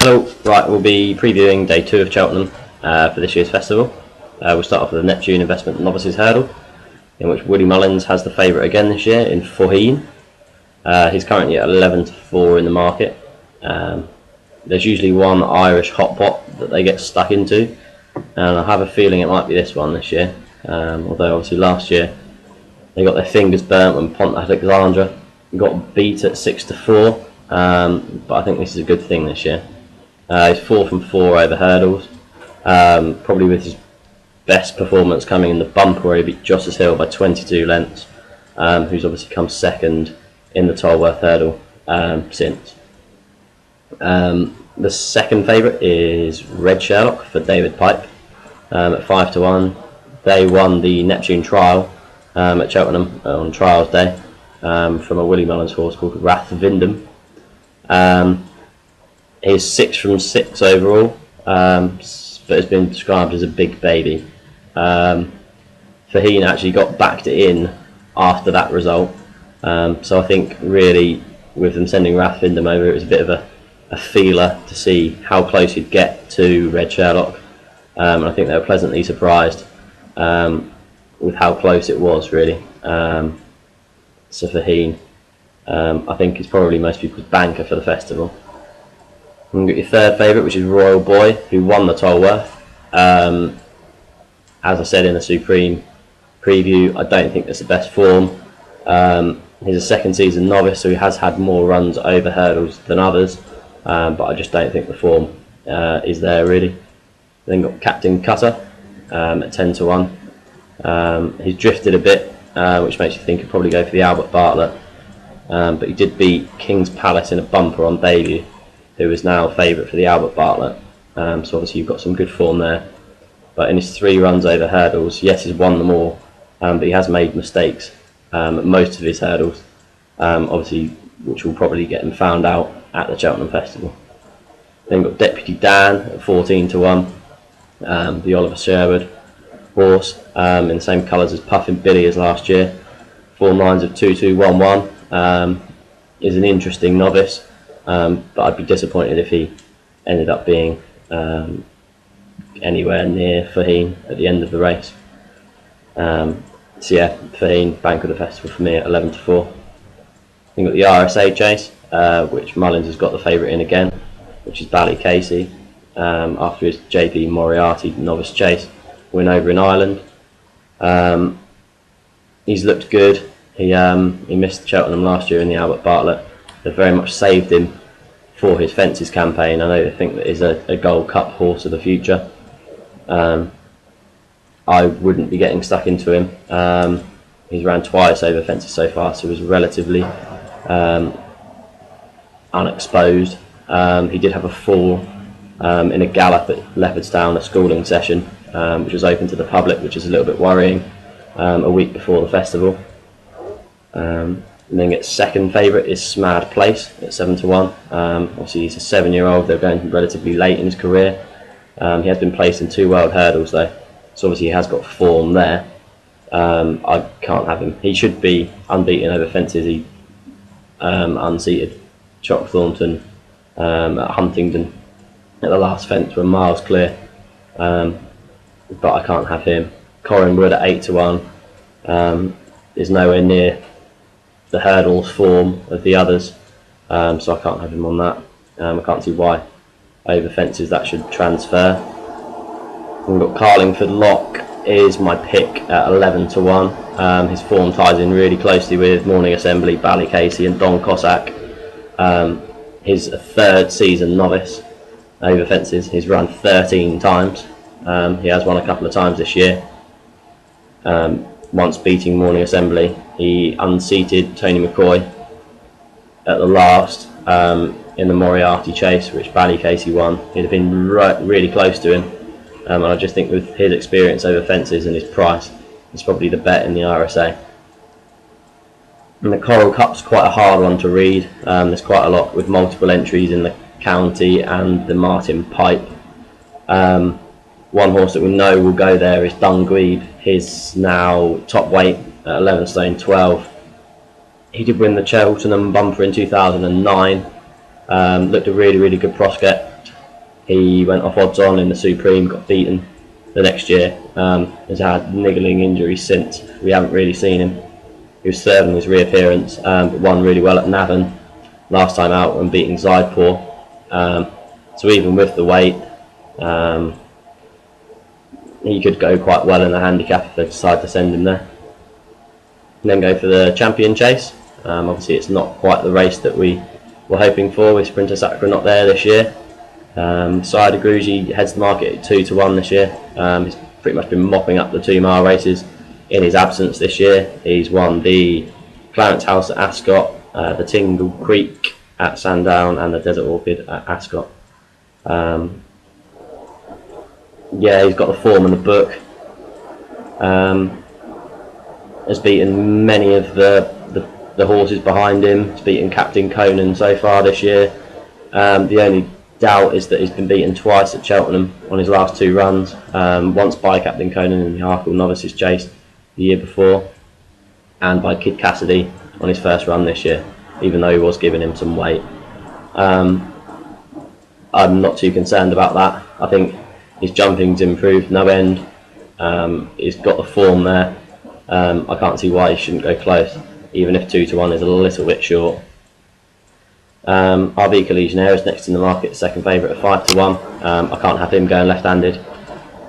Hello, right, we'll be previewing day 2 of Cheltenham for this year's festival. We'll start off with the Neptune Investment Novices Hurdle, in which Woody Mullins has the favourite again this year in Faugheen. He's currently at 11-4 in the market. There's usually one Irish hot pot that they get stuck into, and I have a feeling it might be this one this year, although obviously last year they got their fingers burnt when Pont Alexandra got beat at 6-4, but I think this is a good thing this year. He's 4 from 4 over hurdles, probably with his best performance coming in the bumper where he beat Josses Hill by 22 lengths, who's obviously come second in the Tolworth hurdle since. The second favourite is Red Sherlock for David Pipe at 5-1. They won the Neptune trial at Cheltenham on trials day from a Willie Mullins horse called Rath Vindham. He's 6 from 6 overall, but has been described as a big baby. Faugheen actually got backed in after that result, so I think really with them sending Rath Vindham over, it was a bit of a feeler to see how close he'd get to Red Sherlock, and I think they were pleasantly surprised with how close it was really. So Faugheen, I think is probably most people's banker for the festival. And you've got your third favourite, which is Royal Boy, who won the Tolworth. As I said in the Supreme preview, I don't think that's the best form. He's a second season novice, so he has had more runs over hurdles than others, but I just don't think the form is there really. Then got Captain Cutter at 10-1. He's drifted a bit, which makes you think he'll probably go for the Albert Bartlett, but he did beat King's Palace in a bumper on debut, who is now favourite for the Albert Bartlett, so obviously you've got some good form there. But in his 3 runs over hurdles, yes, he's won them all, but he has made mistakes at most of his hurdles, obviously, which will probably get him found out at the Cheltenham Festival. Then got Deputy Dan at 14-1, the Oliver Sherwood horse, in the same colours as Puffin Billy as last year. 4 lines of 2-2-1-1. Is an interesting novice, but I'd be disappointed if he ended up being anywhere near Faugheen at the end of the race. So yeah, Faugheen, bank of the festival for me at 11-4. Then got the RSA chase, which Mullins has got the favourite in again, which is Ballycasey, after his JP Moriarty novice chase win over in Ireland. He's looked good. He missed Cheltenham last year in the Albert Bartlett. They very much saved him for his fences campaign. I know they think that he's a Gold Cup horse of the future. I wouldn't be getting stuck into him. He's ran twice over fences so far, so he was relatively unexposed. He did have a fall in a gallop at Leopardstown, a schooling session, which was open to the public, which is a little bit worrying, a week before the festival. And then its second favourite is Smad Place at 7-1. Obviously he's a 7-year-old, they're going relatively late in his career. He has been placed in 2 world hurdles though, so obviously he has got form there. I can't have him. He should be unbeaten over fences. He unseated Chock Thornton at Huntingdon at the last fence, were miles clear, but I can't have him. Corin Wood at 8-1 is nowhere near the hurdles form of the others, so I can't have him on that. I can't see why over fences that should transfer. We've got Carlingford Lock is my pick at 11-1. His form ties in really closely with Morning Assembly, Ballycasey and Don Cossack. He's a 3rd season novice over fences. He's run 13 times. He has won a couple of times this year. Once beating Morning Assembly, he unseated Tony McCoy at the last in the Moriarty chase, which Ballycasey won. He'd have been really close to him, and I just think with his experience over fences and his price, he's probably the bet in the RSA. And the Coral Cup's quite a hard one to read. There's quite a lot with multiple entries in the County and the Martin Pipe. One horse that we know will go there is Dunguib. He's now top weight at 11 stone 12. He did win the Cheltenham bumper in 2009. Looked a really good prospect He went off odds on in the Supreme, got beaten the next year. Has had niggling injuries since. We haven't really seen him. He was third in his reappearance, but won really well at Navan last time out when beating Zaidpur. So even with the weight, he could go quite well in the handicap if they decide to send him there. And then go for the Champion Chase. Obviously it's not quite the race that we were hoping for, with Sprinter Sacra not there this year. Saida Gruji heads the market at 2 to 1 this year. He's pretty much been mopping up the 2 mile races in his absence this year. He's won the Clarence House at Ascot, the Tingle Creek at Sandown, and the Desert Orchid at Ascot. Yeah, he's got the form in the book. Has beaten many of the horses behind him. He's beaten Captain Conan so far this year. The only doubt is that he's been beaten twice at Cheltenham on his last 2 runs. Once by Captain Conan in the Harkle Novices Chase the year before, and by Kid Cassidy on his first run this year, even though he was giving him some weight. I'm not too concerned about that. I think his jumping's improved no end. He's got the form there. I can't see why he shouldn't go close, even if 2 to 1 is a little bit short. RV Collegionnaire is next in the market, second favourite at 5 to 1. I can't have him going left-handed.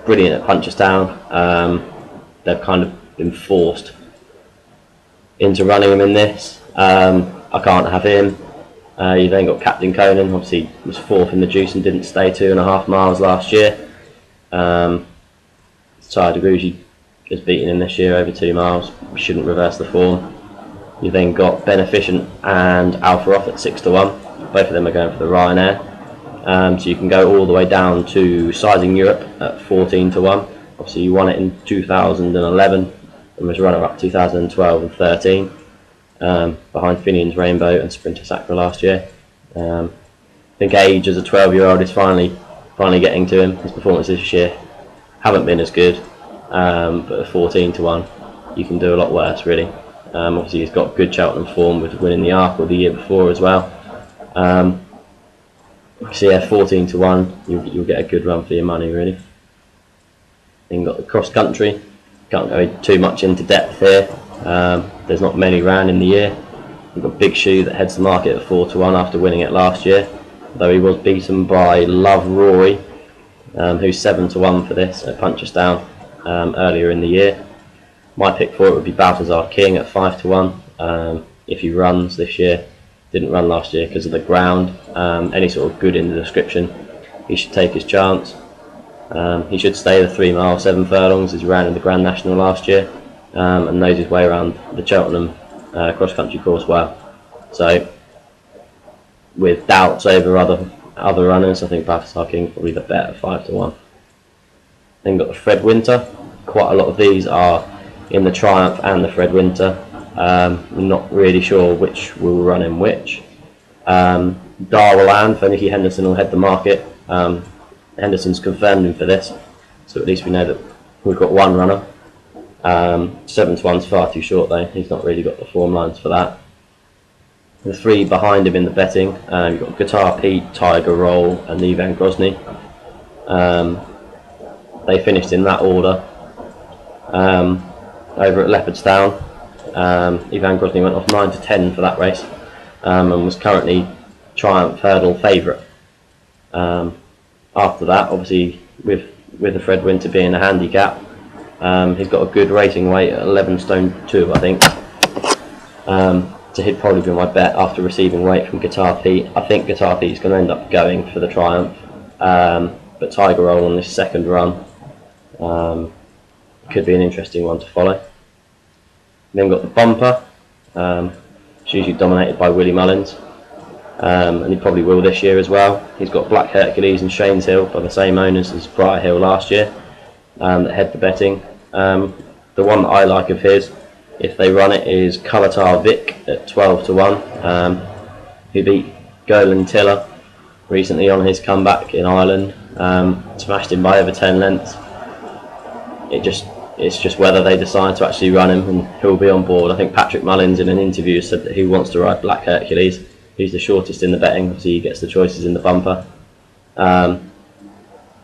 Brilliant at Punchestown. They've kind of been forced into running him in this. I can't have him. You've then got Captain Conan, obviously was 4th in the Juice and didn't stay 2.5 miles last year. Saida Gruji has beaten him this year over 2 miles. Shouldn't reverse the form. You've then got Beneficent and Alpha Off at 6 to 1. Both of them are going for the Ryanair. So you can go all the way down to Sizing Europe at 14 to 1. Obviously you won it in 2011 and was runner-up 2012 and 13. Behind Finian's Rainbow and Sprinter Sacra last year. I think age as a 12-year-old is finally getting to him. His performances this year haven't been as good, but at 14 to 1 you can do a lot worse really. Obviously he's got good Cheltenham form with winning the Arkle the year before as well. So yeah, 14 to 1 you'll get a good run for your money really. Then you've got the cross country. Can't go too much into depth here. There's not many round in the year. We've got Big Shoe that heads the market at 4 to 1 after winning it last year, though he was beaten by Love Rory, who's 7 to 1 for this at Punchestown earlier in the year. My pick for it would be Balthazar King at 5 to 1. If he runs this year, didn't run last year because of the ground. Any sort of good in the description, he should take his chance. He should stay the 3 mile 7 furlongs as he ran in the Grand National last year, and knows his way around the Cheltenham cross country course well. So with doubts over other runners, I think Balthazar King probably the bet at 5 to 1. Then got the Fred Winter. Quite a lot of these are in the Triumph and the Fred Winter. I'm not really sure which will run in which. Darwell for Nicky Henderson will head the market. Henderson's confirmed him for this, so at least we know that we've got one runner. 7 to 1's far too short though. He's not really got the form lines for that. The 3 behind him in the betting, you've got Guitar Pete, Tiger Roll and Ivan Grozny. They finished in that order. Over at Leopardstown, Ivan Grozny went off 9 to 10 for that race, and was currently Triumph Hurdle favourite. After that, obviously with the Fred Winter being a handicap, he's got a good racing weight at 11 stone 2 I think. So he'd probably be my bet after receiving weight from Guitar Pete. I think Guitar Pete's going to end up going for the Triumph, but Tiger Roll on this second run could be an interesting one to follow. Then got the Bumper. It's usually dominated by Willie Mullins, and he probably will this year as well. He's got Black Hercules and Shane's Hill by the same owners as Briar Hill last year, that head the betting. The one that I like of his, if they run it, is Colatar Vic at 12 to 1, who beat Golan Tiller recently on his comeback in Ireland. Smashed him by over 10 lengths. It's just whether they decide to actually run him and who'll be on board. I think Patrick Mullins in an interview said that he wants to ride Black Hercules. He's the shortest in the betting, obviously he gets the choices in the Bumper.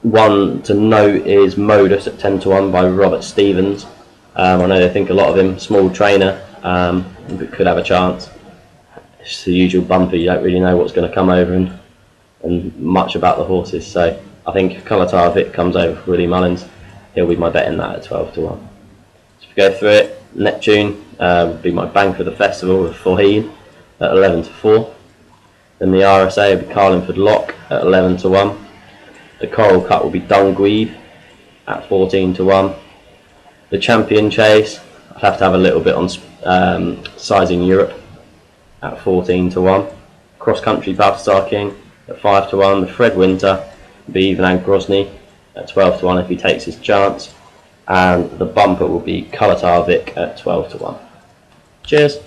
One to note is Modus at 10 to 1 by Robert Stevens. I know they think a lot of him, small trainer, but could have a chance. It's the usual bumper, you don't really know what's going to come over and much about the horses, so I think if Calatar Vic comes over for Willie Mullins, he'll be my bet in that at 12 to 1. So if we go through it, Neptune would be my bank for the festival with Faugheen at 11 to 4. Then the RSA will be Carlingford Lock at 11 to 1. The Coral Cut will be Dungweed at 14 to 1. The Champion Chase, I'd have to have a little bit on Sizing Europe at 14 to 1. Cross Country Balthasar King at 5 to 1. The Fred Winter will be Ivan Grozny at 12 to 1 if he takes his chance. And the bumper will be Calatar Vic at 12 to 1. Cheers!